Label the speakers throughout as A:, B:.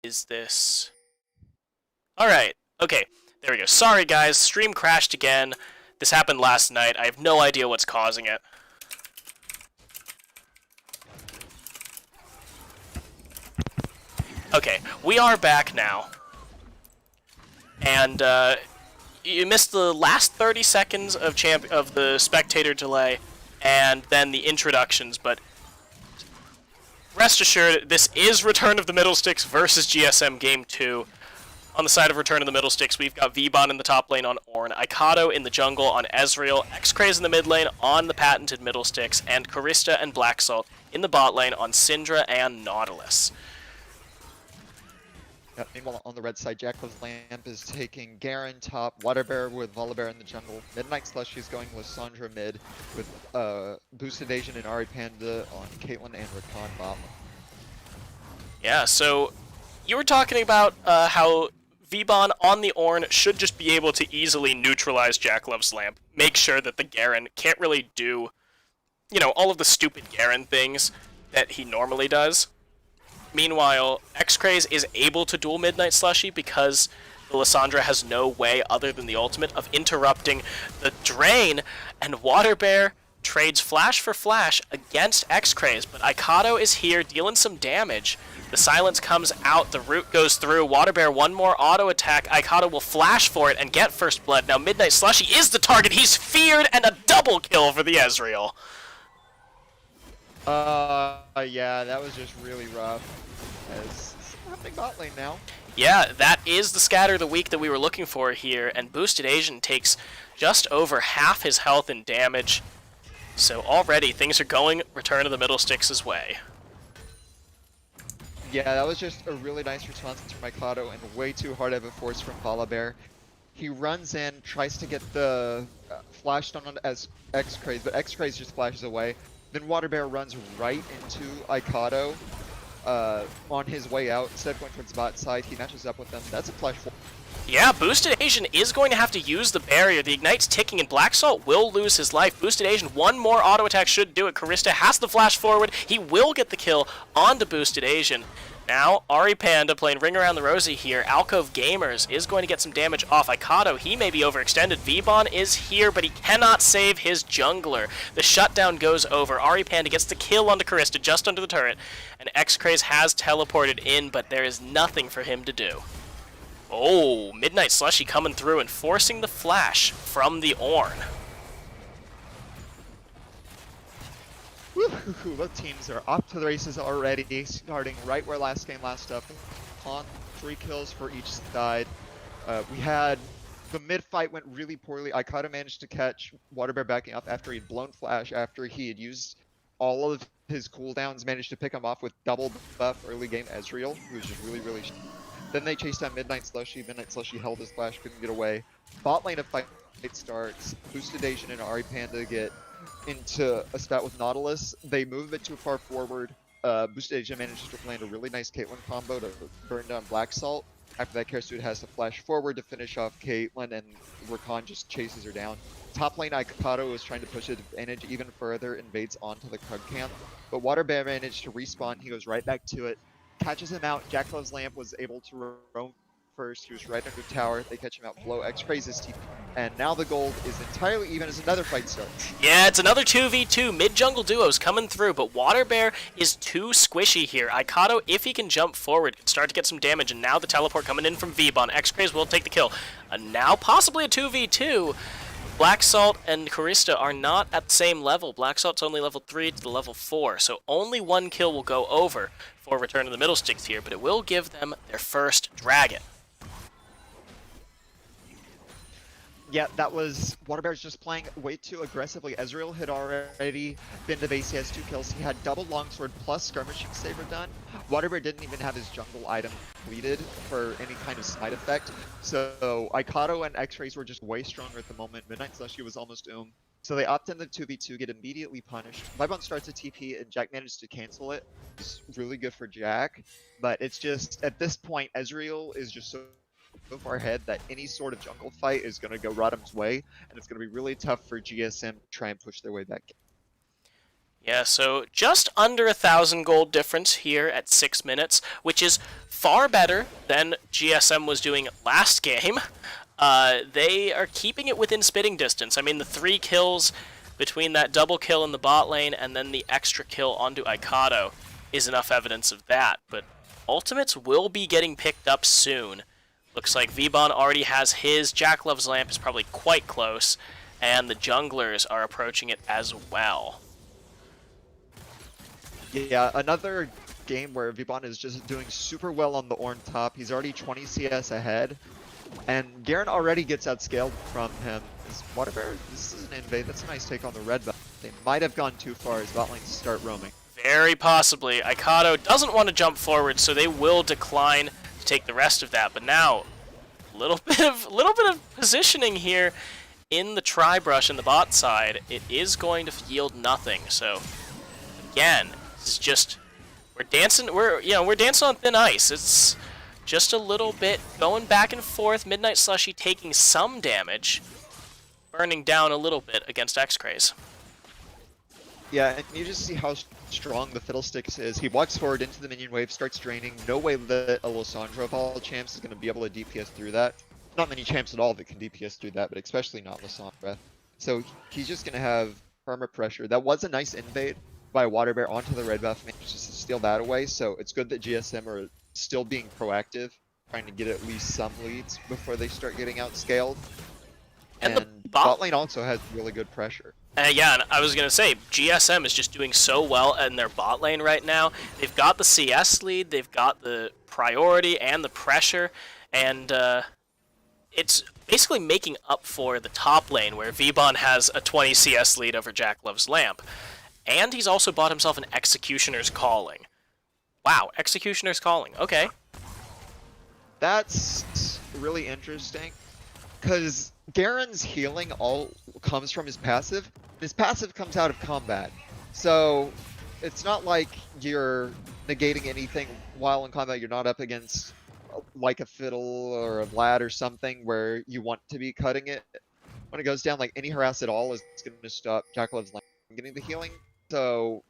A: is this? Alright, okay, there we go. Sorry guys, stream crashed again. This happened last night. I have no idea what's causing it. Okay, we are back now. And you missed the last 30 seconds of the spectator delay and then the introductions, but rest assured, this is Return of the Middle Sticks versus GSM Game 2. On the side of Return of the Middle Sticks, we've got VBon in the top lane on Ornn, Icado in the jungle on Ezreal, XCraze in the mid lane on the patented Middle Sticks, and Karista and Black Salt in the bot lane on Syndra and Nautilus.
B: Meanwhile, on the red side, Jackal's Lamp is taking Garen top, Waterbear with Volibear in the jungle, Midnight Slushy is going with Sandra mid, with Boosted Asian and Ari Panda on Caitlyn and Rakan bot.
A: Yeah, so you were talking about how VBon on the Ornn should just be able to easily neutralize Jackalove's Lamp, make sure that the Garen can't really do, you know, all of the stupid Garen things that he normally does. Meanwhile, XCraze is able to duel Midnight Slushy because the Lissandra has no way other than the ultimate of interrupting the drain, and Waterbear trades flash for flash against XCraze, but Icado is here dealing some damage. The silence comes out, the root goes through, Waterbear one more auto attack, Icado will flash for it and get first blood. Now Midnight Slushy is the target, he's feared, and a double kill for the Ezreal.
B: Yeah, that was just really rough. It's happening bot lane now.
A: Yeah, that is the scatter of the week that we were looking for here, and Boosted Asian takes just over half his health and damage. So already things are going Return of the Middle Sticks' way.
B: Yeah, that was just a really nice response from Icado and way too hard of a force from Volibear. He runs in, tries to get the flash down on XCraze, but XCraze just flashes away. Then Waterbear runs right into Icado on his way out. Instead of going towards bot side, he matches up with them. That's a flash forward.
A: Yeah, Boosted Asian is going to have to use the barrier. The Ignite's ticking, and Black Salt will lose his life. Boosted Asian, one more auto attack should do it. Karista has the flash forward. He will get the kill onto Boosted Asian. Now, Ari Panda playing Ring Around the Rosie here. Alcove Gamers is going to get some damage off Icado. He may be overextended. VBon is here, but he cannot save his jungler. The shutdown goes over. Ari Panda gets the kill onto Karista just under the turret. And XCraze has teleported in, but there is nothing for him to do. Oh, Midnight Slushy coming through and forcing the flash from the Ornn.
B: Woohoo! Both teams are off to the races already, starting right where last game left up. On 3 kills for each side. We had the mid fight went really poorly. Icado managed to catch Waterbear backing up after he'd blown flash, after he had used all of his cooldowns, managed to pick him off with double buff early game Ezreal, who was just really Then they chased down Midnight Slushy. Midnight Slushy held his flash, couldn't get away. Bot lane of fight starts. Boosted Asian and Ari Panda get into a spat with Nautilus. They move it too far forward. Boosted Asian manages to land a really nice Caitlyn combo to burn down Black Salt. After that, Kersuit has to flash forward to finish off Caitlyn, and Rakan just chases her down. Top lane Icado is trying to push his advantage even further, invades onto the Krug camp. But Waterbear managed to respawn. He goes right back to it. Catches him out. Jackalove's Lamp was able to roam first. He was right under tower. They catch him out below. XCraze's TP. And now the gold is entirely even as another fight starts.
A: Yeah, it's another 2v2. Mid-jungle duos coming through, but Waterbear is too squishy here. Icado, if he can jump forward, can start to get some damage, and now the teleport coming in from VBon. XCraze will take the kill. And now possibly a 2v2. Black Salt and Karista are not at the same level. Black Salt's only level 3 to the level 4, so only 1 kill will go over for Return of the Middle Sticks here, but it will give them their first dragon.
B: Yeah, that was Waterbear's just playing way too aggressively. Ezreal had already been to base. He has 2 kills. He had double longsword plus skirmishing saber done. Waterbear didn't even have his jungle item completed for any kind of side effect. So Icado and XCraze were just way stronger at the moment. Midnight Slushy was almost So they opt in the 2v2, get immediately punished. Vybon starts a TP and Jack managed to cancel it. It's really good for Jack. But it's just, at this point, Ezreal is just so far ahead that any sort of jungle fight is going to go RotM's way, and it's going to be really tough for GSM to try and push their way back.
A: Yeah, so just under 1,000 gold difference here at 6 minutes, which is far better than GSM was doing last game. They are keeping it within spitting distance. I mean, the 3 kills between that double kill in the bot lane and then the extra kill onto Icado is enough evidence of that. But ultimates will be getting picked up soon. Looks like Vbon already has his. Jacklove's Lamp is probably quite close, and the junglers are approaching it as well.
B: Yeah, another game where Vbon is just doing super well on the Ornn top. He's already 20 CS ahead, and Garen already gets outscaled from him. Is Waterbear, this is an invade. That's a nice take on the red buff. They might have gone too far as bot lanes start roaming.
A: Very possibly. Icado doesn't want to jump forward, so they will decline to take the rest of that. But now, a little bit of positioning here in the tri-brush in the bot side. It is going to yield nothing. So again, this is just we're dancing on thin ice. It's just a little bit going back and forth. Midnight Slushy taking some damage, burning down a little bit against X-Craze.
B: Yeah, and you just see how strong the Fiddlesticks is. He walks forward into the minion wave, starts draining. No way that a Lissandra of all champs is going to be able to DPS through that. Not many champs at all that can DPS through that, but especially not Lissandra. So he's just going to have perma pressure. That was a nice invade by Waterbear onto the red buff, managed to steal that away. So it's good that GSM are still being proactive, trying to get at least some leads before they start getting outscaled. And the bot lane also has really good pressure.
A: Yeah, and I was going to say, GSM is just doing so well in their bot lane right now. They've got the CS lead, they've got the priority and the pressure, and it's basically making up for the top lane where Vbon has a 20 CS lead over Jacklove's Lamp. And he's also bought himself an Executioner's Calling. Wow, Executioner's Calling, okay.
B: That's really interesting, because Garen's healing all comes from his passive. His passive comes out of combat. So it's not like you're negating anything while in combat. You're not up against like a Fiddle or a Vlad or something where you want to be cutting it. When it goes down, like any harass at all is going to stop Jackalove's Lamp from getting the healing. So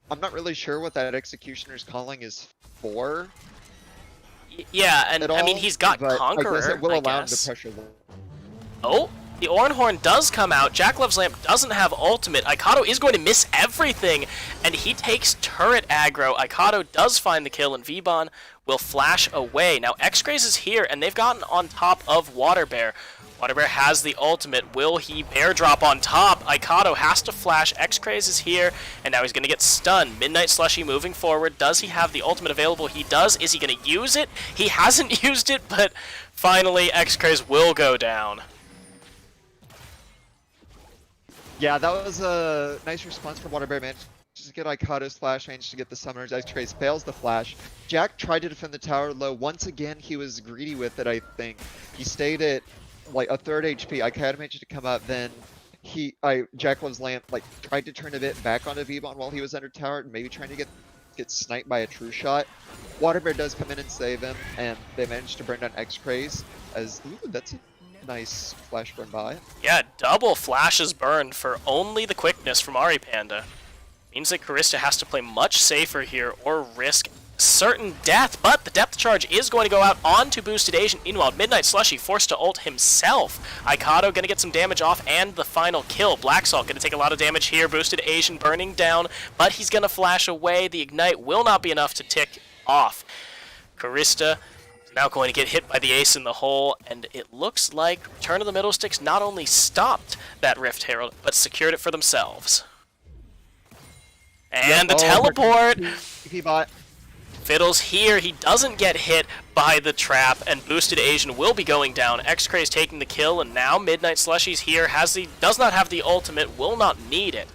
B: I'm not really sure what that Executioner's Calling is for.
A: Yeah, and I mean, he's got
B: but
A: Conqueror,
B: I guess it will allow him
A: guess.
B: to pressure them.
A: Oh, the Ornhorn does come out. Jacklove's Lamp doesn't have ultimate. Icado is going to miss everything, and he takes turret aggro. Icado does find the kill, and Vbon will flash away. Now, X-Craze is here, and they've gotten on top of Waterbear. Waterbear has the ultimate. Will he bear drop on top? Icado has to flash. X-Craze is here, and now he's going to get stunned. Midnight Slushy moving forward. Does he have the ultimate available? He does. Is he going to use it? He hasn't used it, but finally X-Craze will go down.
B: Yeah, that was a nice response from Waterbear, man. Just to get Icado's flash, managed to get the summoners. X-Craze fails the flash. Jack tried to defend the tower low. Once again, he was greedy with it, I think. He stayed at like a third HP. Icado managed to come out, then Jackalove's Lamp like tried to turn a bit back onto Vbon while he was under tower, maybe trying to get sniped by a true shot. Waterbear does come in and save him, and they managed to burn down X-Craze as, ooh, that's a nice flash burn by.
A: Yeah, double flashes burned for only the quickness from Ari Panda. Means that Karista has to play much safer here or risk certain death, but the depth charge is going to go out onto Boosted Asian. Meanwhile, Midnight Slushy forced to ult himself. Icado going to get some damage off and the final kill. Black Salt going to take a lot of damage here. Boosted Asian burning down, but he's going to flash away. The Ignite will not be enough to tick off. Karista now going to get hit by the ace in the hole, and it looks like Return of the Middlesticks not only stopped that Rift Herald, but secured it for themselves. And the teleport!
B: Bot.
A: Fiddle's here, he doesn't get hit by the trap, and Boosted Asian will be going down. X-Craze taking the kill, and now Midnight Slushy's here, does not have the ultimate, will not need it.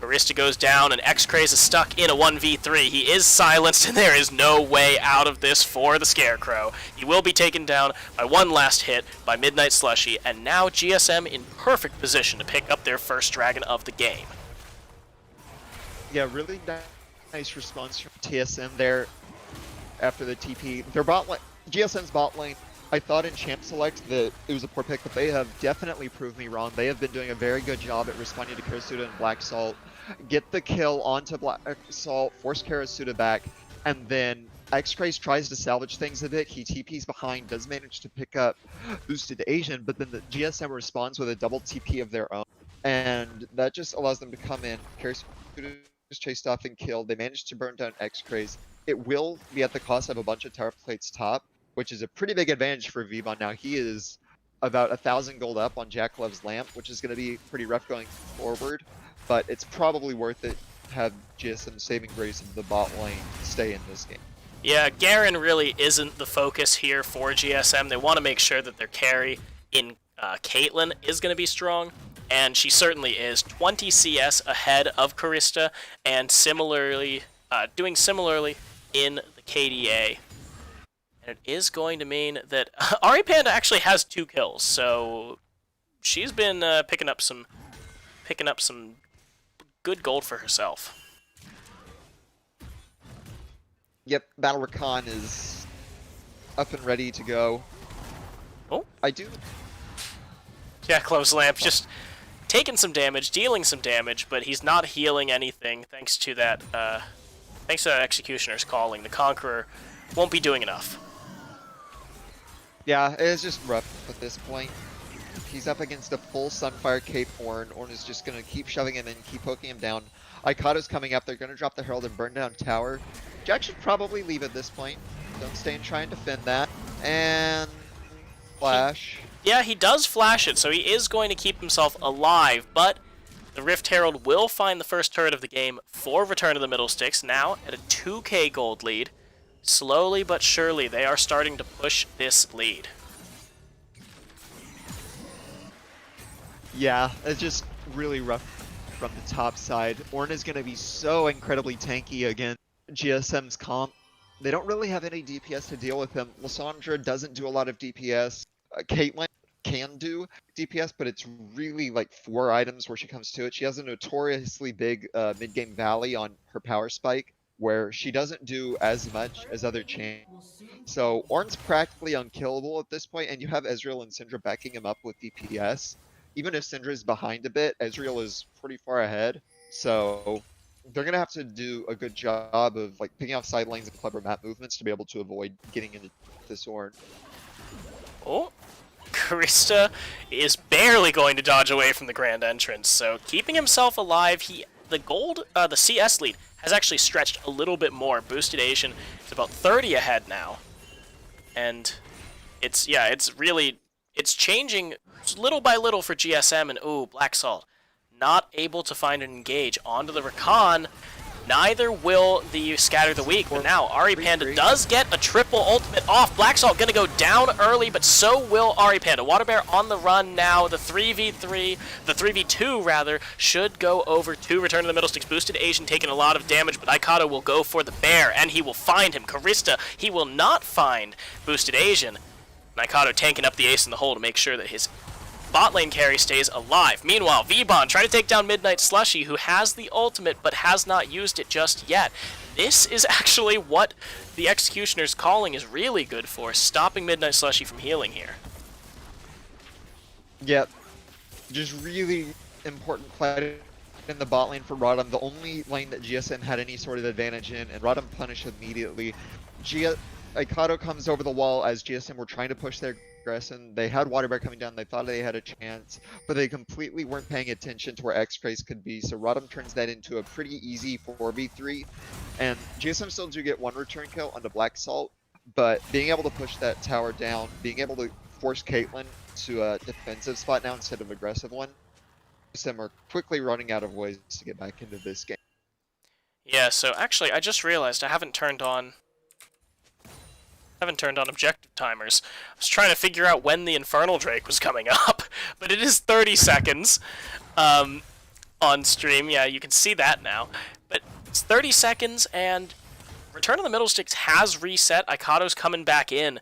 A: Karista goes down, and X-Craze is stuck in a 1v3. He is silenced, and there is no way out of this for the Scarecrow. He will be taken down by one last hit by Midnight Slushy, and now GSM in perfect position to pick up their first dragon of the game.
B: Yeah, really nice response from TSM there after the TP. Their bot lane, GSM's bot lane I thought in Champ Select that it was a poor pick, but they have definitely proved me wrong. They have been doing a very good job at responding to Karasuda and Black Salt. Get the kill onto Black Salt, force Karasuda back, and then X-Craze tries to salvage things a bit. He TPs behind, does manage to pick up boosted Asian, but then the GSM responds with a double TP of their own. And that just allows them to come in. Karasuda is chased off and killed. They manage to burn down X-Craze. It will be at the cost of a bunch of tower plates top, which is a pretty big advantage for Vbon now. He is about 1,000 gold up on Jaklov's lamp, which is going to be pretty rough going forward, but it's probably worth it to have GSM saving grace of the bot lane stay in this game.
A: Yeah, Garen really isn't the focus here for GSM. They want to make sure that their carry in Caitlyn is going to be strong, and she certainly is. 20 CS ahead of Karista, and similarly, doing similarly in the KDA. And it is going to mean that Ari Panda actually has 2 kills, so she's been picking up some good gold for herself.
B: Yep, Battle Rakan is up and ready to go.
A: Oh,
B: I do.
A: Jaklov's lamp just taking some damage, dealing some damage, but he's not healing anything thanks to that Executioner's calling. The Conqueror won't be doing enough.
B: Yeah, it's just rough at this point. He's up against a full Sunfire Cape Ornn. Ornn is just going to keep shoving him in, keep poking him down. Ikado's coming up. They're going to drop the Herald and burn down tower. Jack should probably leave at this point. Don't stay and try and defend that. And flash.
A: Yeah, he does flash it, so he is going to keep himself alive, but the Rift Herald will find the first turret of the game for Return of the Middlesticks, now at a 2k gold lead. Slowly but surely, they are starting to push this lead.
B: Yeah, it's just really rough from the top side. Ornn is going to be so incredibly tanky against GSM's comp. They don't really have any DPS to deal with him. Lissandra doesn't do a lot of DPS. Caitlyn can do DPS, but it's really like 4 items where she comes to it. She has a notoriously big mid-game valley on her power spike, where she doesn't do as much as other champs. So Ornn's practically unkillable at this point, and you have Ezreal and Syndra backing him up with DPS. Even if Syndra's behind a bit, Ezreal is pretty far ahead. So they're going to have to do a good job of like picking off side lanes and clever map movements to be able to avoid getting into this Ornn.
A: Oh, Karista is barely going to dodge away from the grand entrance, so keeping himself alive. The CS lead has actually stretched a little bit more. Boosted Asian is about 30 ahead now, and it's changing little by little for GSM. And ooh, Black Salt not able to find an engage onto the Rakan. Neither will the Scatter the Weak, but now Ari Panda does get a triple ultimate off. Black Salt gonna go down early, but so will Ari Panda. Water Bear on the run now. The 3v2 rather, should go over to Return to the Middlesticks. Boosted Asian taking a lot of damage, but Ikado will go for the bear, and he will find him. Karista, he will not find Boosted Asian. Ikado tanking up the ace in the hole to make sure that his bot lane carry stays alive. Meanwhile, Vbon trying to take down Midnight Slushy, who has the ultimate but has not used it just yet. This is actually what the Executioner's calling is really good for, stopping Midnight Slushy from healing here.
B: Yep. Just really important fight in the bot lane for RotM. The only lane that GSM had any sort of advantage in, and RotM punished immediately. Ikado comes over the wall as GSM were trying to push their aggression. They had Water Bear coming down. They thought they had a chance, but they completely weren't paying attention to where X-Craze could be. So RotM turns that into a pretty easy 4v3. And GSM still do get 1 return kill onto Black Salt, but being able to push that tower down, being able to force Caitlyn to a defensive spot now instead of aggressive one, GSM are quickly running out of ways to get back into this game.
A: Yeah, so actually I just realized I haven't turned on objective timers. I was trying to figure out when the Infernal Drake was coming up, but it is 30 seconds on stream. Yeah, you can see that now. But it's 30 seconds, and Return of the Middlesticks has reset. Ikado's coming back in,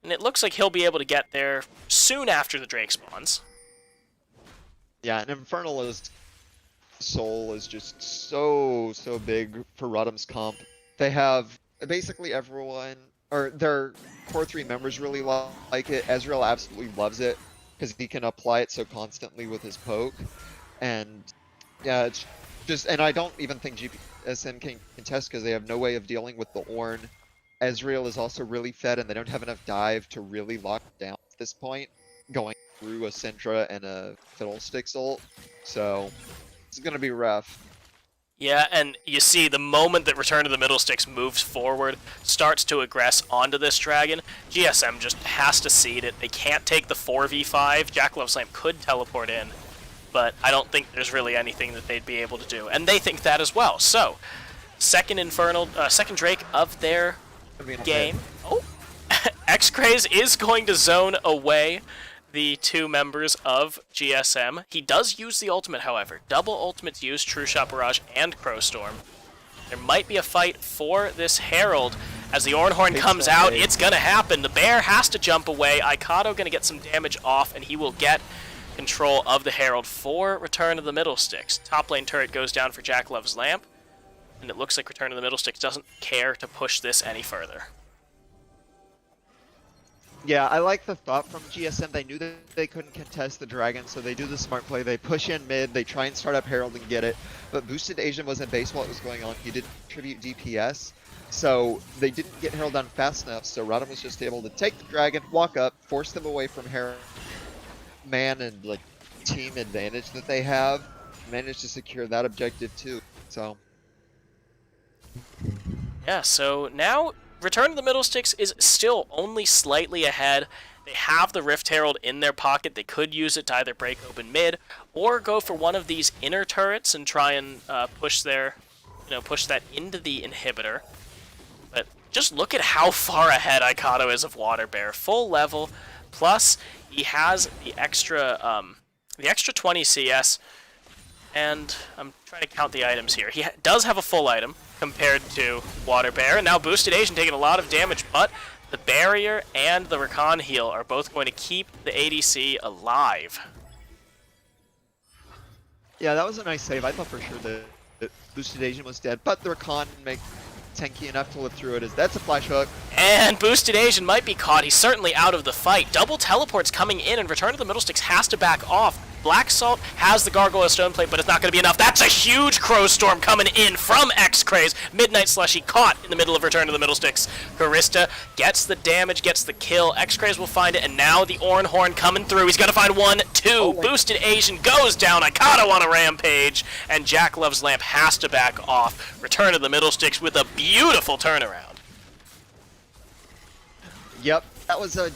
A: and it looks like he'll be able to get there soon after the Drake spawns.
B: Yeah, and Infernal soul is just so big for RotM's comp. They have basically everyone or their core 3 members really like it. Ezreal absolutely loves it because he can apply it so constantly with his poke. And yeah, it's just, and I don't even think GSM can contest because they have no way of dealing with the Ornn. Ezreal is also really fed and they don't have enough dive to really lock down at this point, going through a Syndra and a Fiddlesticks ult. So it's gonna be rough.
A: Yeah, and you see the moment that Return to the Middlesticks moves forward, starts to aggress onto this dragon, GSM just has to seed it. They can't take the 4v5. Jackalove's Lamp could teleport in, but I don't think there's really anything that they'd be able to do. And they think that as well. So, second Drake of their game. Oh, XCraze is going to zone away the 2 members of GSM. He does use the ultimate, however. Double ultimates use True Shot Barrage and Crowstorm. There might be a fight for this Herald. As the Ornhorn comes out, it's going to happen. The bear has to jump away. Aikado going to get some damage off, and he will get control of the Herald for Return of the Middlesticks. Top lane turret goes down for Jackalove's Lamp, and it looks like Return of the Middlesticks doesn't care to push this any further.
B: Yeah, I like the thought from GSM. They knew that they couldn't contest the dragon, so they do the smart play. They push in mid, they try and start up Herald and get it. But Boosted Asian was in base while it was going on. He didn't contribute DPS, so they didn't get Herald done fast enough. So RotM was just able to take the dragon, walk up, force them away from Herald. Man and like team advantage that they have, managed to secure that objective too. So
A: yeah, so now Return to the Middlesticks is still only slightly ahead. They have the Rift Herald in their pocket. They could use it to either break open mid or go for one of these inner turrets and try and push that into the inhibitor. But just look at how far ahead Aikado is of Water Bear. Full level, plus he has the extra 20 CS, and I'm trying to count the items here. He does have a full item compared to Water Bear, and now Boosted Asian taking a lot of damage, but the barrier and the Rakan heal are both going to keep the ADC alive.
B: yeah, that was a nice save. I thought for sure that Boosted Asian was dead, but the Rakan make tanky enough to live through it. That's a flash hook.
A: And Boosted Asian might be caught. He's certainly out of the fight. Double teleports coming in, and Return to the Middlesticks has to back off. Black Salt has the Gargoyle Stone Plate, but it's not going to be enough. That's a huge Crowstorm coming in from XCraze. Midnight Slushy caught in the middle of Return to the Middlesticks. Karista gets the damage, gets the kill. XCraze will find it, and now the Ornhorn coming through. He's going to find 1, 2. Oh, Boosted Asian goes down. Aikado on a rampage, and Jackalove's Lamp has to back off. Return to the Middlesticks with a beautiful turnaround.
B: Yep, that was a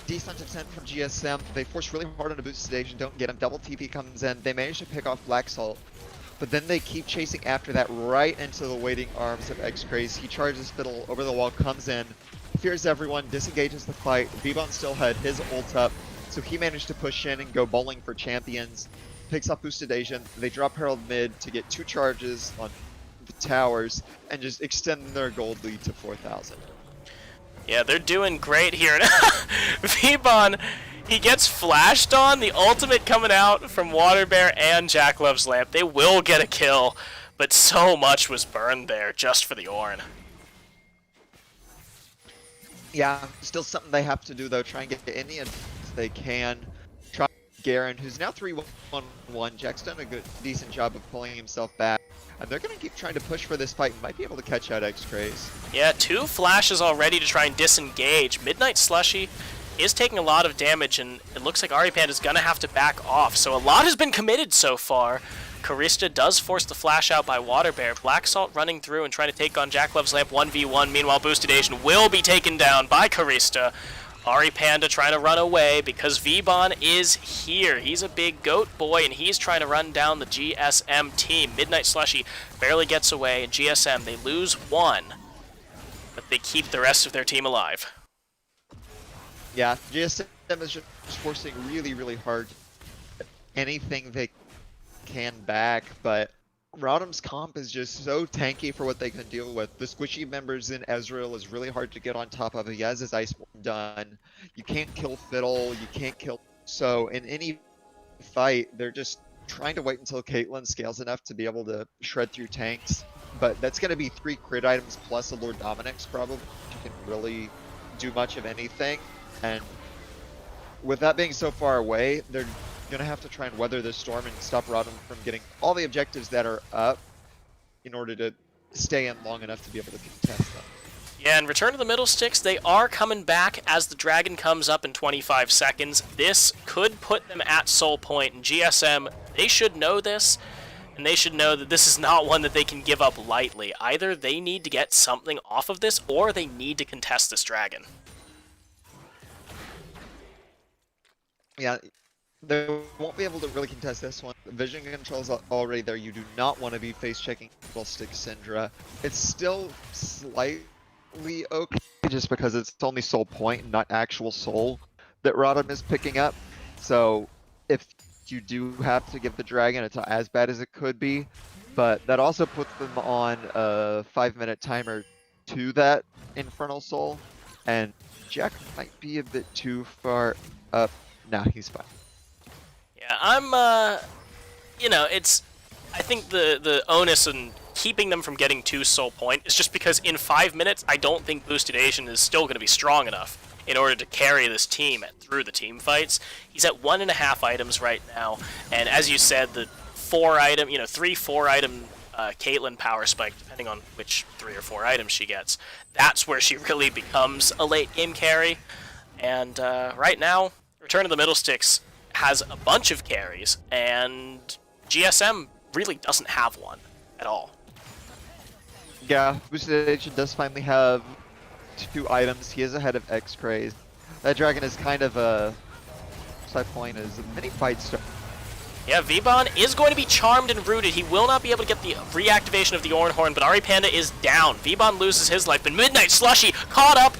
B: decent attempt from GSM. They force really hard on a Boosted Asian, don't get him. Double TP comes in. They manage to pick off Black Salt, but then they keep chasing after that right into the waiting arms of XCraze. He charges Fiddle over the wall, comes in, fears everyone, disengages the fight. Vbon still had his ult up, so he managed to push in and go bowling for champions. Picks up Boosted Asian. They drop Herald mid to get 2 charges on the towers and just extend their gold lead to 4,000.
A: Yeah, they're doing great here. Vbon, he gets flashed on, the ultimate coming out from Water Bear and Jackalove's Lamp. They will get a kill, but so much was burned there just for the Ornn.
B: Yeah, still something they have to do though, try and get any as they can. Try Garen, who's now 3-1-1. Jack's done a decent job of pulling himself back. And they're going to keep trying to push for this fight and might be able to catch out XCraze.
A: Yeah, 2 flashes already to try and disengage. Midnight Slushy is taking a lot of damage, and it looks like Aripan is going to have to back off. So a lot has been committed so far. Karista does force the flash out by Water Bear. Black Salt running through and trying to take on Jackalove's Lamp 1v1. Meanwhile, Boosted Asian will be taken down by Karista. Ari Panda trying to run away because Vbon is here. He's a big goat boy, and he's trying to run down the GSM team. Midnight Slushy barely gets away, and GSM, they lose 1, but they keep the rest of their team alive.
B: Yeah, GSM is just forcing really, really hard. Anything they can back, but RotM's comp is just so tanky for what they can deal with. The squishy members in Ezreal is really hard to get on top of. He has his Iceborne done. You can't kill Fiddle, you can't kill... So in any fight, they're just trying to wait until Caitlyn scales enough to be able to shred through tanks. But that's going to be 3 crit items plus a Lord Dominic's probably. You can really do much of anything. And with that being so far away, they're going to have to try and weather this storm and stop RotM from getting all the objectives that are up in order to stay in long enough to be able to contest them.
A: Yeah, and Return to the Middle Sticks, they are coming back as the Dragon comes up in 25 seconds. This could put them at Soul Point, and GSM, they should know this, and they should know that this is not one that they can give up lightly. Either they need to get something off of this, or they need to contest this Dragon.
B: Yeah, they won't be able to really contest this one. The vision control's already there. You do not want to be face-checking Stick Syndra. It's still slightly okay just because it's only Soul Point and not actual Soul that RotM is picking up. So if you do have to give the Dragon, it's not as bad as it could be. But that also puts them on a 5-minute timer to that Infernal Soul. And Jack might be a bit too far up. Nah, he's fine.
A: Yeah, I'm, you know, I think the onus in keeping them from getting to Soul Point is just because in 5 minutes, I don't think Boosted Asian is still going to be strong enough in order to carry this team through the team fights. He's at 1.5 items right now, and as you said, the 4-item, 3-4-item Caitlyn power spike, depending on which 3 or 4 items she gets, that's where she really becomes a late game carry. And right now, Return to the Middle Sticks has a bunch of carries, and GSM really doesn't have one at all.
B: Yeah, Boosted Agent does finally have 2 items. He is ahead of X-Craze. That Dragon is kind of a side point as many fights start.
A: Yeah, Vibon is going to be charmed and rooted. He will not be able to get the reactivation of the Oran Horn, but Ari Panda is down. Vibon loses his life, but Midnight Slushy caught up,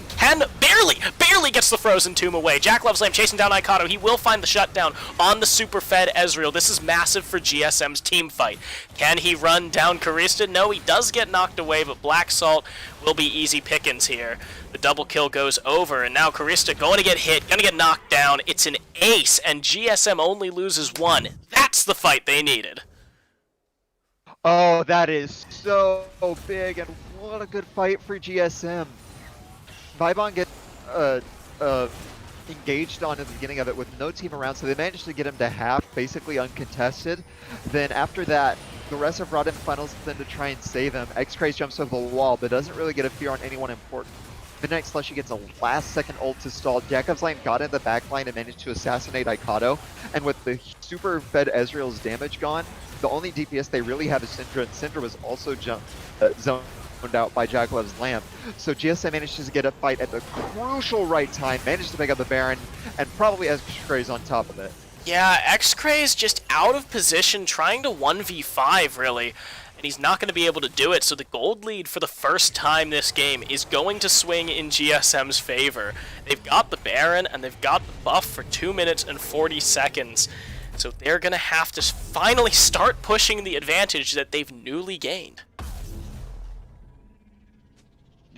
A: barely gets the Frozen Tomb away. Jack Love Slam chasing down Ikato. He will find the shutdown on the super fed Ezreal. This is massive for GSM's team fight. Can he run down Karista? No, he does get knocked away, but Black Salt will be easy pickings here. The double kill goes over, and now Karista going to get hit, going to get knocked down. It's an ace, and GSM only loses 1. That's the fight they needed.
B: Oh, that is so big, and what a good fight for GSM. Vibon gets engaged on at the beginning of it with no team around, so they managed to get him to half, basically uncontested. Then after that, the rest of RotM funnels them to try and save him. X-Craze jumps over the wall, but doesn't really get a fear on anyone important. Midnight Slushy gets a last-second ult to stall. Jacob's Lane got in the backline and managed to assassinate Ikato. And with the super fed Ezreal's damage gone, the only DPS they really have is Syndra, and Syndra was also zoned out by Jacob's Lamp. So GSM managed to get a fight at the crucial right time, managed to pick up the Baron, and probably X-Craze on top of it.
A: Yeah, X-Craze just out of position, trying to 1v5, really. And he's not going to be able to do it, so the gold lead for the first time this game is going to swing in GSM's favor. They've got the Baron, and they've got the buff for 2 minutes and 40 seconds. So they're going to have to finally start pushing the advantage that they've newly gained.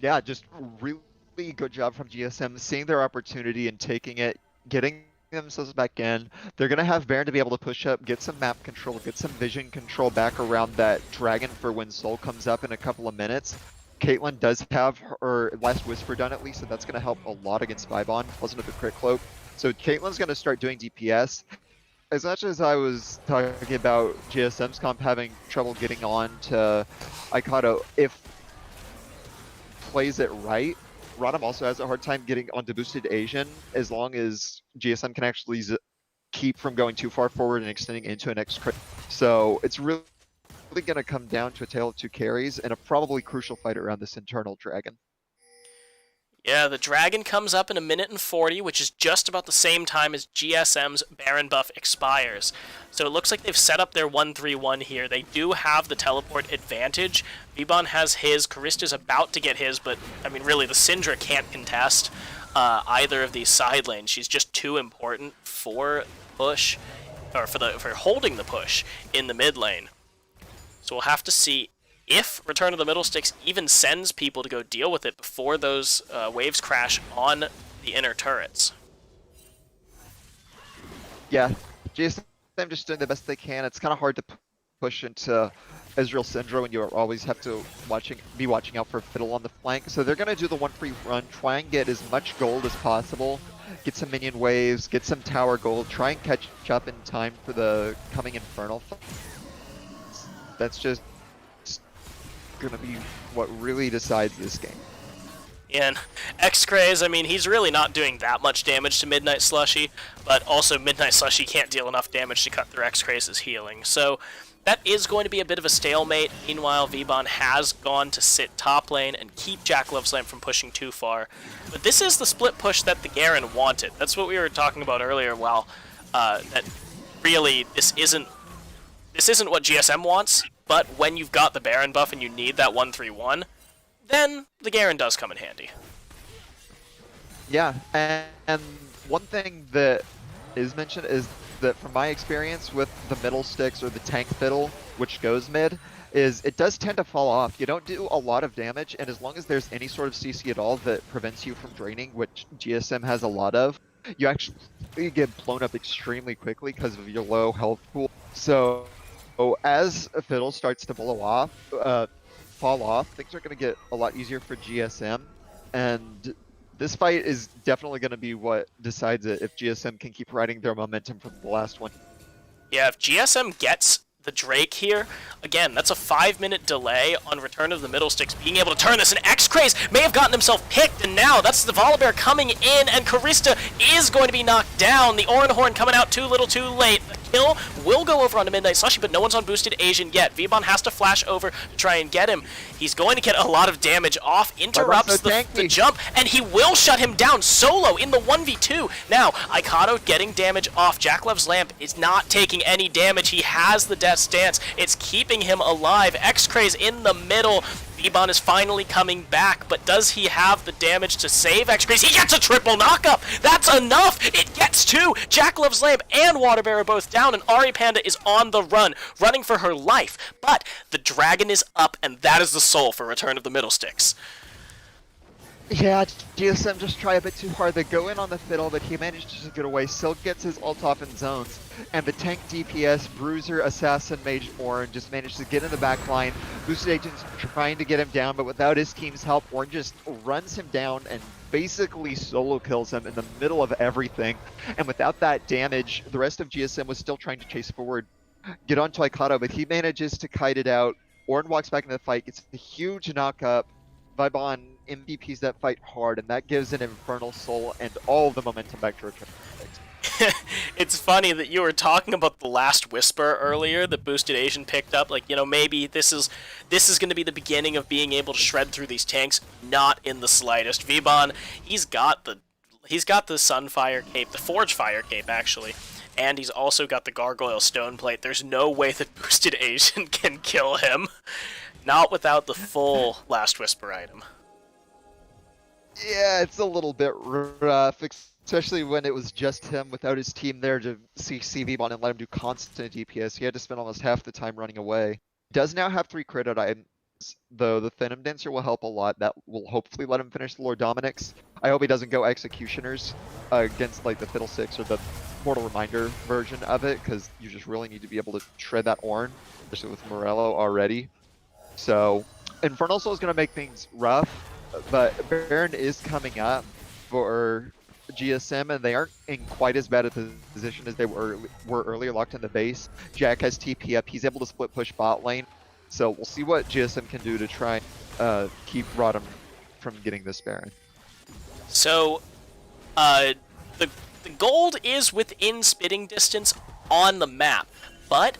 B: Yeah, just really good job from GSM, seeing their opportunity and taking it, getting themselves back in. They're going to have Baron to be able to push up, get some map control, get some vision control back around that Dragon for when Soul comes up in a couple of minutes. Caitlyn does have her Last Whisper done at least, so that's going to help a lot against Vibon. Wasn't a good crit cloak. So Caitlyn's going to start doing DPS. As much as I was talking about GSM's comp having trouble getting on to Ikato, if plays it right, RotM also has a hard time getting onto Boosted Asian as long as GSM can actually keep from going too far forward and extending into an X-Crit. So it's really going to come down to a tale of 2 carries and a probably crucial fight around this internal Dragon.
A: Yeah, the Dragon comes up in 1 minute and 40, which is just about the same time as GSM's Baron buff expires. So it looks like they've set up their 1-3-1 here. They do have the teleport advantage. Vibon has his, Karista's about to get his, but, I mean, really, the Syndra can't contest either of these side lanes. She's just too important for push, or for holding the push in the mid lane. So we'll have to see if Return of the Middle Sticks even sends people to go deal with it before those waves crash on the inner turrets.
B: Yeah, GSM just doing the best they can. It's kind of hard to push into Israel Syndrome, and you always have to be watching out for Fiddle on the flank. So they're gonna do the 1-free run, try and get as much gold as possible, get some minion waves, get some tower gold, try and catch up in time for the coming Infernal. That's just gonna be what really decides this game.
A: And X-Craze, I mean, he's really not doing that much damage to Midnight Slushy, but also Midnight Slushy can't deal enough damage to cut through X-Craze's healing. So that is going to be a bit of a stalemate. Meanwhile, Vbon has gone to sit top lane and keep Jackalove's Lamp from pushing too far. But this is the split push that the Garen wanted. That's what we were talking about earlier, that really this isn't what GSM wants, but when you've got the Baron buff and you need that 1-3-1, then the Garen does come in handy.
B: Yeah, and one thing that is mentioned is that from my experience with the middle sticks or the tank fiddle, which goes mid, is it does tend to fall off. You don't do a lot of damage, and as long as there's any sort of CC at all that prevents you from draining, which GSM has a lot of, you actually get blown up extremely quickly because of your low health pool. So as a fiddle starts to fall off, things are going to get a lot easier for GSM, and this fight is definitely going to be what decides it if GSM can keep riding their momentum from the last one.
A: Yeah, if GSM gets the Drake here, again, that's a 5-minute delay on Return of the Middle Sticks being able to turn this, and X-Craze may have gotten himself picked, and now that's the Volibear coming in, and Karista is going to be knocked down. The Oran Horn coming out too little too late. The kill will go over onto Midnight Slushy, but no one's on Boosted Asian yet. Vbon has to flash over to try and get him. He's going to get a lot of damage off, interrupts the jump, and he will shut him down solo in the 1v2. Now, Aikado getting damage off. Jackalove's Lamp is not taking any damage. He has the Death Stance. It's keeping him alive. X-Craze in the middle. Vbon is finally coming back, but does he have the damage to save X-Craze? He gets a triple knockup! That's enough! It gets two! Jackalove's Lamp and Waterbear are both down, and Ari Panda is on the run, running for her life. But the dragon is up, and that is the soul for Return of the Middle Sticks.
B: Yeah, GSM just try a bit too hard. They go in on the fiddle, but he manages to get away. Still gets his ult off in zones. And the tank DPS, Bruiser, Assassin, Mage, Orin just managed to get in the back line. Boosted Agent's trying to get him down, but without his team's help, Orin just runs him down and basically solo kills him in the middle of everything. And without that damage, the rest of GSM was still trying to chase forward, get onto Aikado, but he manages to kite it out. Orin walks back into the fight, gets a huge knockup. Vibon MVPs that fight hard, and that gives an Infernal Soul and all the momentum back to Return.
A: It's funny that you were talking about the last Whisper earlier that Boosted Asian picked up. Like, you know, maybe this is going to be the beginning of being able to shred through these tanks. Not in the slightest. Vbon, he's got the Sunfire Cape, the Forge Fire Cape actually, and he's also got the Gargoyle Stone Plate. There's no way that Boosted Asian can kill him. Not without the full Last Whisper item.
B: Yeah, it's a little bit rough, especially when it was just him without his team there to CC Vbon and let him do constant DPS. He had to spend almost half the time running away. He does now have 3 crit items, though the Phantom Dancer will help a lot. That will hopefully let him finish the Lord Dominic's. I hope he doesn't go Executioners against like the Fiddlesticks or the Mortal Reminder version of it, because you just really need to be able to shred that Ornn, especially with Morello already. So, Infernal Soul is going to make things rough, but Baron is coming up for GSM, and they aren't in quite as bad a position as they were earlier, locked in the base. Jack has TP up, he's able to split push bot lane, so we'll see what GSM can do to try and keep RotM from getting this Baron. So,
A: the gold is within spitting distance on the map, but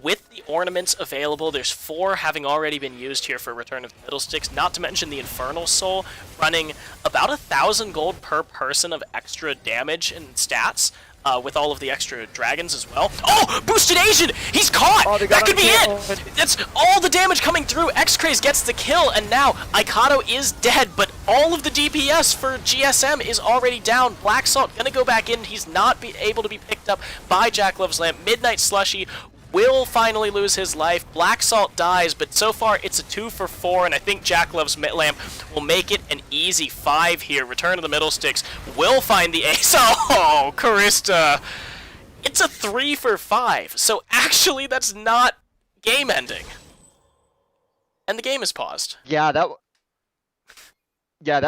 A: with the ornaments available, there's 4 having already been used here for Return of the Fiddlesticks, not to mention the Infernal Soul, running about 1,000 gold per person of extra damage and stats, with all of the extra dragons as well. Oh! Boosted Asian! He's caught!
B: Oh,
A: that could be it! That's all the damage coming through. X-Craze gets the kill, and now Aikado is dead, but all of the DPS for GSM is already down. Black Salt gonna go back in. He's not able to be picked up by Jackalove's Lamp. Midnight Slushy will finally lose his life. Black Salt dies, but so far it's a 2 for 4, and I think Jackalove's Lamp will make it an easy 5 here. Return of the Middle Sticks will find the ace. Oh, Karista! It's a 3 for 5, so actually that's not game ending. And the game is paused.
B: Yeah, that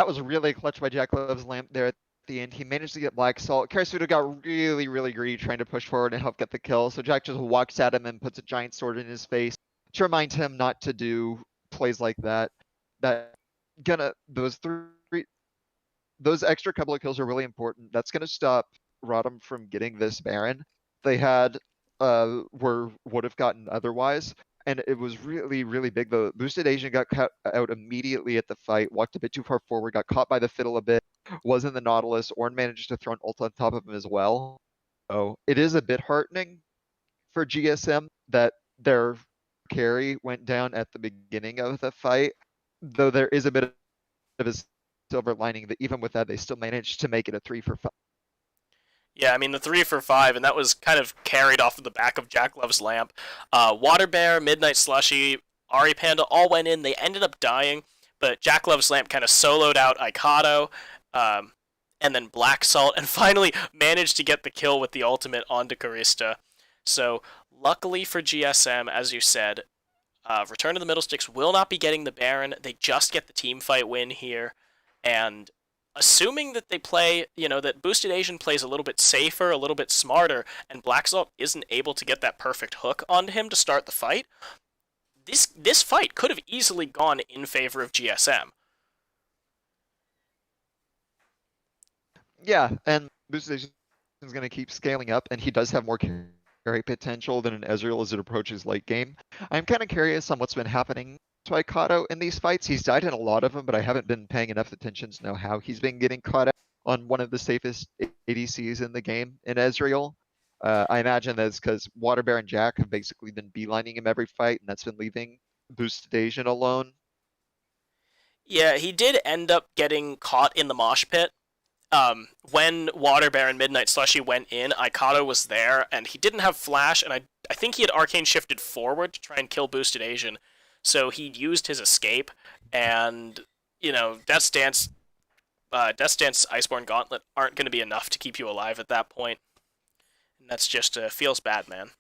B: was really clutch by JackLove's Lamp there at the end. He managed to get Black Salt. Karasuda got really, really greedy trying to push forward and help get the kill. So Jack just walks at him and puts a giant sword in his face to remind him not to do plays like that. Those extra couple of kills are really important. That's gonna stop RotM from getting this Baron. They had would have gotten otherwise. And it was really, really big though. Boosted Asian got cut out immediately at the fight, walked a bit too far forward, got caught by the fiddle a bit, was in the Nautilus. Ornn managed to throw an ult on top of him as well. So it is a bit heartening for GSM that their carry went down at the beginning of the fight, though there is a bit of a silver lining that even with that, they still managed to make it a 3-for-5.
A: Yeah, I mean, the 3-for-5, and that was kind of carried off of the back of JackLove's Lamp. Water Bear, Midnight Slushy, Ari Panda all went in. They ended up dying, but JackLove's Lamp kind of soloed out Aikado, and then Black Salt, and finally managed to get the kill with the ultimate onto Karista. So, luckily for GSM, as you said, Return to the Middle Sticks will not be getting the Baron. They just get the team fight win here, and assuming that they play, that Boosted Asian plays a little bit safer, a little bit smarter, and Black Salt isn't able to get that perfect hook onto him to start the fight, this fight could have easily gone in favor of GSM.
B: Yeah, and Boosted Asian is going to keep scaling up, and he does have more carry potential than an Ezreal as it approaches late game. I'm kind of curious on what's been happening to Aikado in these fights. He's died in a lot of them, but I haven't been paying enough attention to know how he's been getting caught out on one of the safest ADCs in the game in Ezreal. I imagine that's because Water Bear and Jack have basically been beelining him every fight, and that's been leaving Boosted Asian alone.
A: Yeah, he did end up getting caught in the mosh pit. When Water Bear and Midnight Slushy went in, Aikado was there, and he didn't have Flash, and I think he had Arcane shifted forward to try and kill Boosted Asian. So he used his escape, and, Death's Dance, Iceborne Gauntlet aren't going to be enough to keep you alive at that point. And that's just, feels bad, man.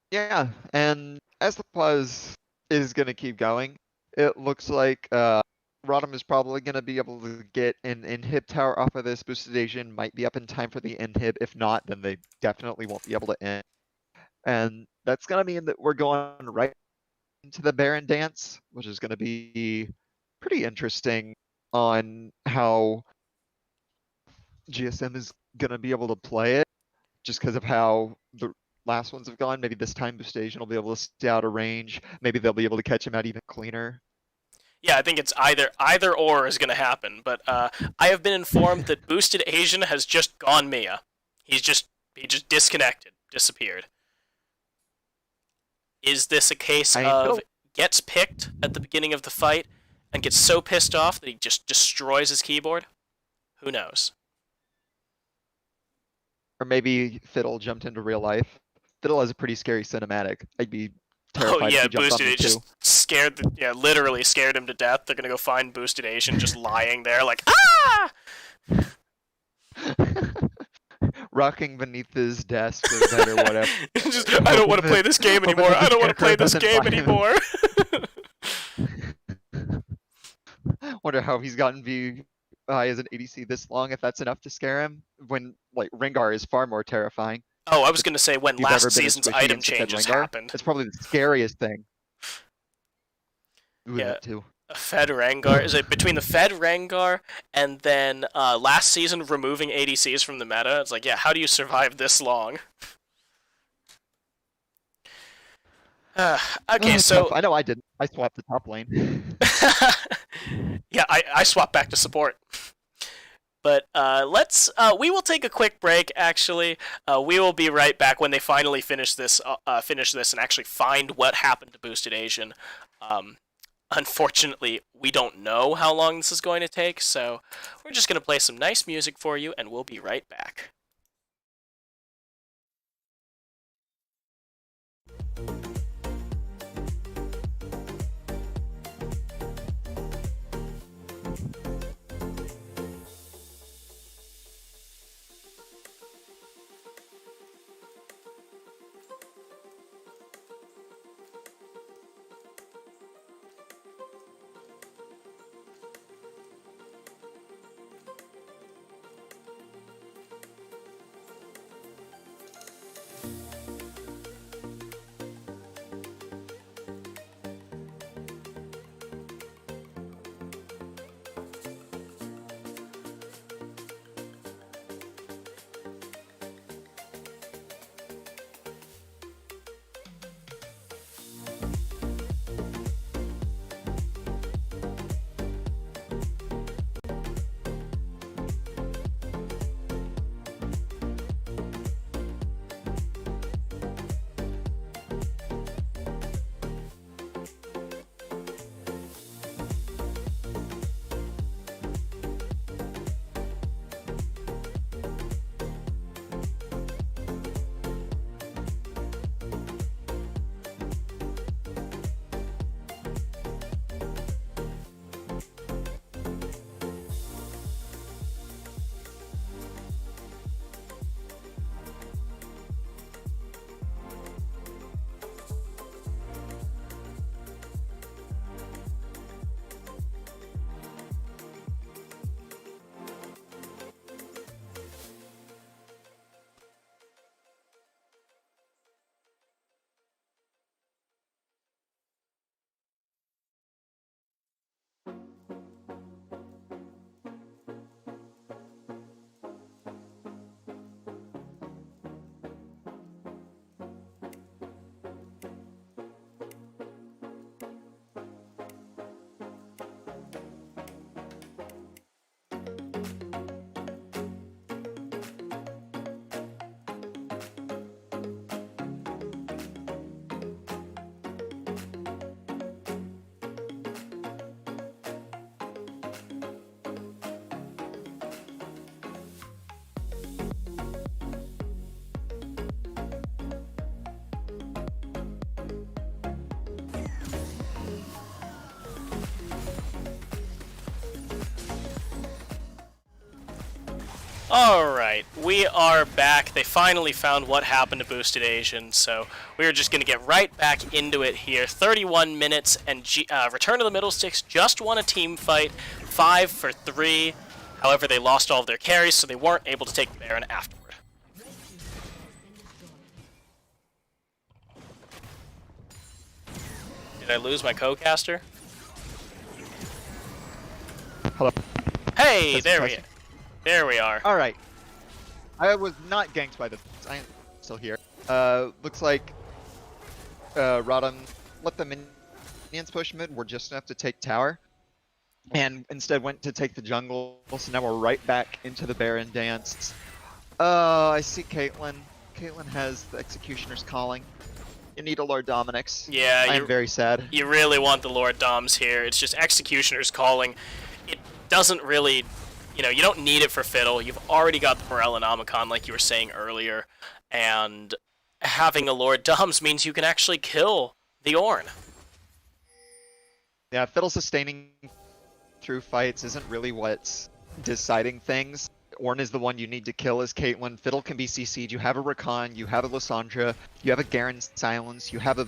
B: Yeah, and as the pause is going to keep going, it looks like RotM is probably going to be able to get an inhib tower off of this. Boosted Asian might be up in time for the inhib. If not, then they definitely won't be able to end. And that's going to mean that we're going right into the Baron dance, which is going to be pretty interesting on how GSM is going to be able to play it, just because of how the last ones have gone. Maybe this time Boosted Asian will be able to stay out of range. Maybe they'll be able to catch him out even cleaner.
A: Yeah, I think it's either or is going to happen, but I have been informed that Boosted Asian has just gone Mia. He just disconnected, disappeared. Is this a case of gets picked at the beginning of the fight and gets so pissed off that he just destroys his keyboard? Who knows?
B: Or maybe Fiddle jumped into real life. Fiddle has a pretty scary cinematic. I'd be terrified if he jumped on me too.
A: Just literally scared him to death. They're gonna go find Boosted Asian just lying there like, ah!
B: Rocking beneath his desk or bed or whatever.
A: I don't want to play this game anymore. I don't want to play this game anymore.
B: Wonder how he's gotten VI as an ADC this long, if that's enough to scare him, when Rengar is far more terrifying.
A: Oh, I was going to say when last season's item changes happened.
B: It's probably the scariest thing. Ooh,
A: yeah,
B: that too.
A: A Fed Rengar. Is it between the Fed Rengar and then last season removing ADCs from the meta? It's like, yeah, how do you survive this long? Okay, so
B: tough. I know I didn't. I swapped the top lane.
A: Yeah, I swapped back to support. But we will take a quick break. Actually, we will be right back when they finally finish this and actually find what happened to Boosted Asian. Unfortunately, we don't know how long this is going to take, so we're just going to play some nice music for you, and we'll be right back. Alright, we are back. They finally found what happened to Boosted Asian, so we're just going to get right back into it here. 31 minutes, and Return of the Middle Sticks just won a team fight, 5 for 3. However, they lost all of their carries, so they weren't able to take the Baron afterward. Did I lose my co-caster?
B: Hello.
A: Hey, there we are.
B: Alright. I was not ganked by the... I am still here. Looks like RotM let the minions push mid. We're just enough to take tower. And instead went to take the jungle. So now we're right back into the Baron dance. I see Caitlyn. Caitlyn has the Executioner's Calling. You need a Lord Dominix.
A: Yeah,
B: I'm very sad.
A: You really want the Lord Doms here. It's just Executioner's Calling. It doesn't really... You know, you don't need it for Fiddle. You've already got the Morellonomicon, like you were saying earlier. And having a Lord Doms means you can actually kill the Ornn.
B: Yeah, Fiddle sustaining through fights isn't really what's deciding things. Ornn is the one you need to kill as Caitlyn. Fiddle can be CC'd. You have a Rakan, you have a Lysandra, you have a Garen Silence, you have a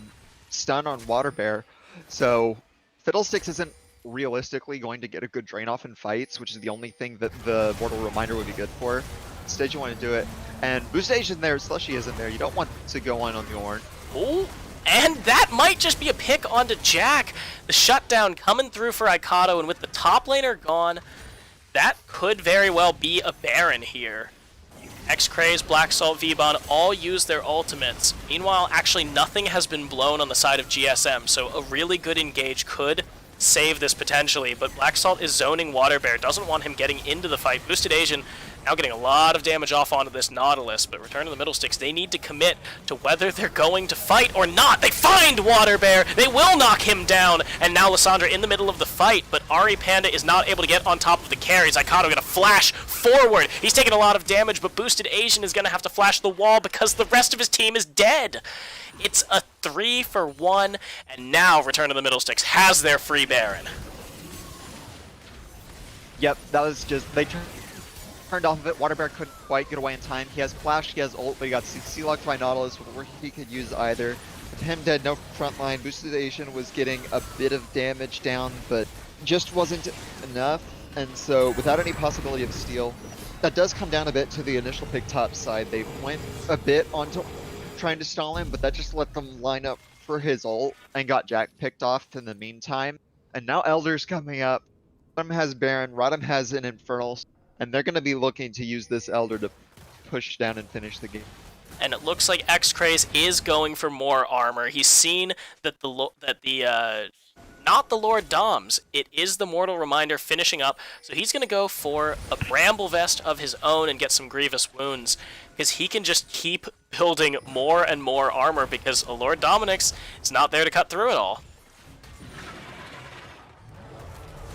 B: stun on Water Bear. So Fiddlesticks isn't realistically going to get a good drain off in fights, which is the only thing that the Mortal Reminder would be good for. Instead, you want to do it. And Boost Asian there, Slushy isn't there. You don't want to go on the Ornn.
A: Ooh, and that might just be a pick onto Jack. The shutdown coming through for Ikato, and with the top laner gone, that could very well be a Baron here. X-Craze, Black Salt, Vbon all use their ultimates. Meanwhile, actually nothing has been blown on the side of GSM, so a really good engage could save this potentially, but Black Salt is zoning Water Bear, doesn't want him getting into the fight. Boosted Asian now getting a lot of damage off onto this Nautilus, but Return of the Middle Sticks, they need to commit to whether they're going to fight or not. They find Water Bear, they will knock him down, and now Lysandra in the middle of the fight, but Ari Panda is not able to get on top of the carries. Ikato gonna flash forward. He's taking a lot of damage, but Boosted Asian is gonna have to flash the wall because the rest of his team is dead. It's a 3 for 1, and now Return of the Middle Sticks has their free Baron.
B: Yep, that was just... They turned off of it. Water Bear couldn't quite get away in time. He has Flash, he has ult, but he got C-locked by Nautilus, where he could use either. With him dead, no front line. Boosted Asian was getting a bit of damage down, but just wasn't enough. And so, without any possibility of steal, that does come down a bit to the initial pick top side. They went a bit onto trying to stall him, but that just let them line up for his ult and got Jack picked off in the meantime. And now Elder's coming up. RotM has Baron, RotM has an Infernal, and they're going to be looking to use this Elder to push down and finish the game.
A: And it looks like X-Craze is going for more armor. He's seen that not the Lord Doms, it is the Mortal Reminder finishing up, so he's going to go for a Bramble Vest of his own and get some Grievous Wounds, because he can just keep building more and more armor, because a Lord Dominix is not there to cut through it all.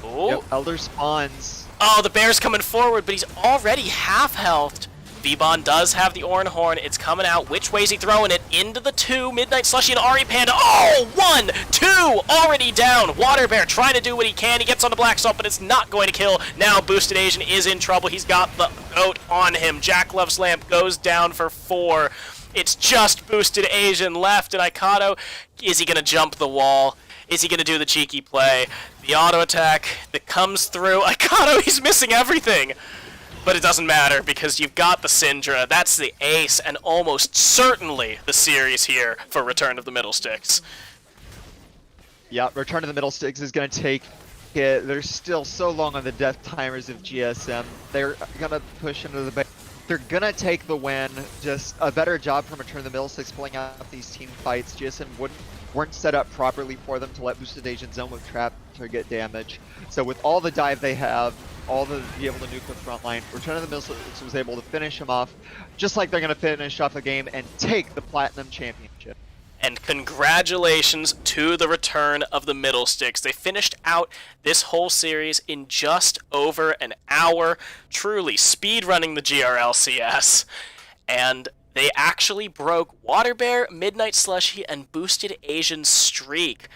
A: Ooh.
B: Yep, Elder spawns.
A: Oh, the bear's coming forward, but he's already half-healthed. Vbon does have the Ornn Horn. It's coming out. Which way is he throwing it? Into the 2. Midnight Slushy and Ari Panda. Oh, 1, 2, already down. Water Bear trying to do what he can. He gets on the Black Salt, but it's not going to kill. Now Boosted Asian is in trouble. He's got the goat on him. Jack Love's Lamp goes down for 4. It's just Boosted Asian left, and Ikato, is he going to jump the wall? Is he going to do the cheeky play? The auto attack that comes through. Ikato, he's missing everything. But it doesn't matter, because you've got the Syndra. That's the ace, and almost certainly the series here for Return of the Middle Sticks.
B: Yeah, Return of the Middle Sticks is going to take it. They're still so long on the death timers of GSM. They're going to push into the base. They're going to take the win. Just a better job from Return of the Middle Sticks pulling out these team fights. GSM weren't set up properly for them to let Boosted Asian zone with Trap to get damage. So with all the dive they have, all the be able to nuke the front line, Return of the Middle Sticks was able to finish him off, just like they're going to finish off the game and take the Platinum Championship.
A: And congratulations to the Return of the Middle Sticks. They finished out this whole series in just over an hour, truly speedrunning the GRLCS. And they actually broke Water Bear, Midnight Slushy, and Boosted Asian's streak.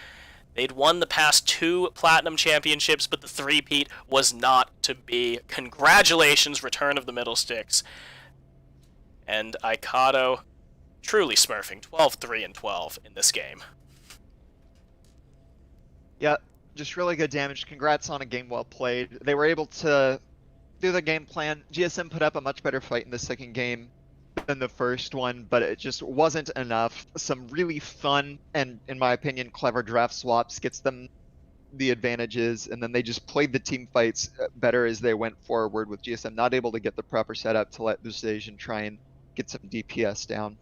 A: They'd won the past 2 Platinum Championships, but the three-peat was not to be. Congratulations, Return of the Middle Sticks. And Ikato truly smurfing 12-3 and 12 in this game.
B: Yeah, just really good damage. Congrats on a game well played. They were able to do the game plan. GSM put up a much better fight in the second game than the first one, but it just wasn't enough. Some really fun and, in my opinion, clever draft swaps gets them the advantages, and then they just played the team fights better as they went forward, with GSM not able to get the proper setup to let Decision try and get some DPS down.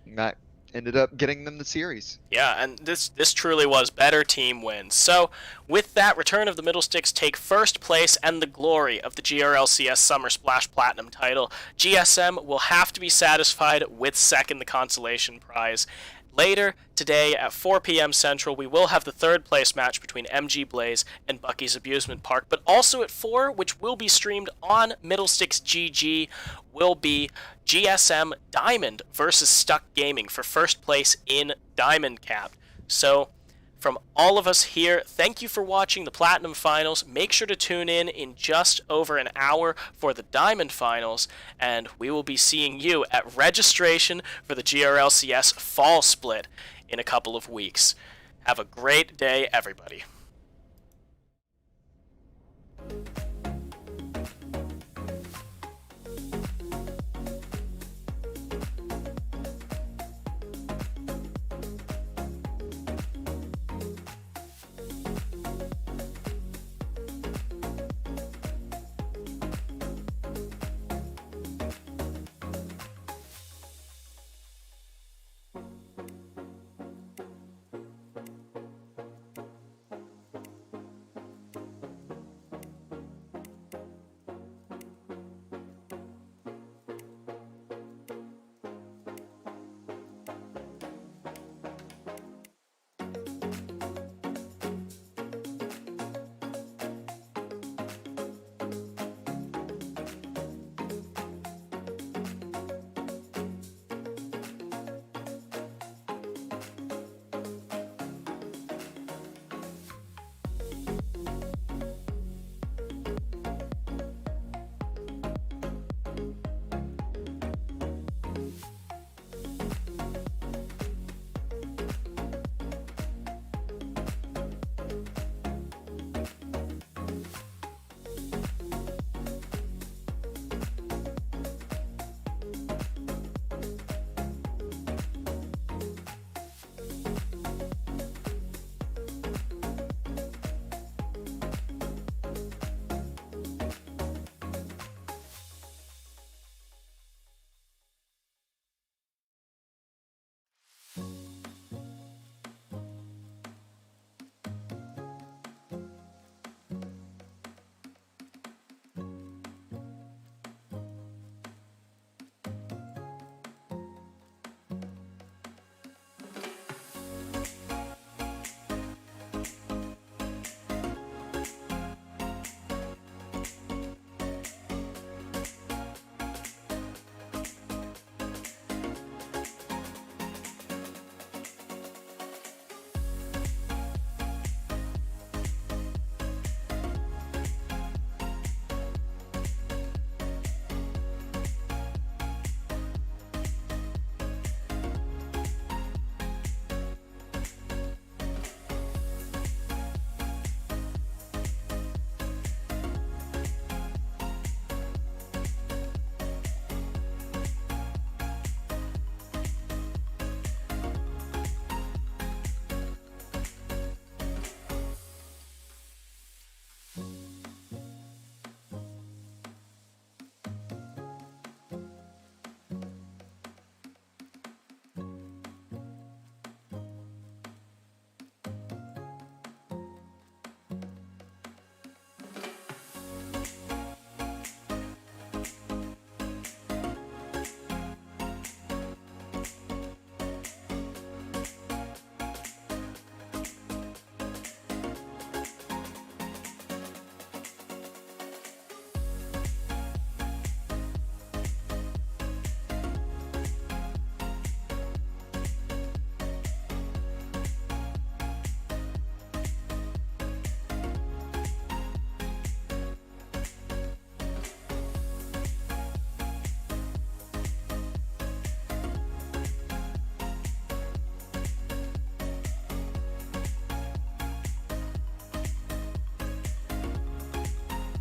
B: And that ended up getting them the series.
A: Yeah, and this truly was better team wins. So, with that, Return of the Middle Sticks take first place and the glory of the GRLCS Summer Splash Platinum title. GSM will have to be satisfied with second, the consolation prize. Later today at 4 p.m. Central, we will have the third place match between MG Blaze and Bucky's Abusement Park, but also at 4, which will be streamed on Middlesticks GG, will be GSM Diamond versus Stuck Gaming for first place in Diamond Cap. So, from all of us here, thank you for watching the Platinum Finals. Make sure to tune in just over an hour for the Diamond Finals, and we will be seeing you at registration for the GRLCS Fall Split in a couple of weeks. Have a great day, everybody.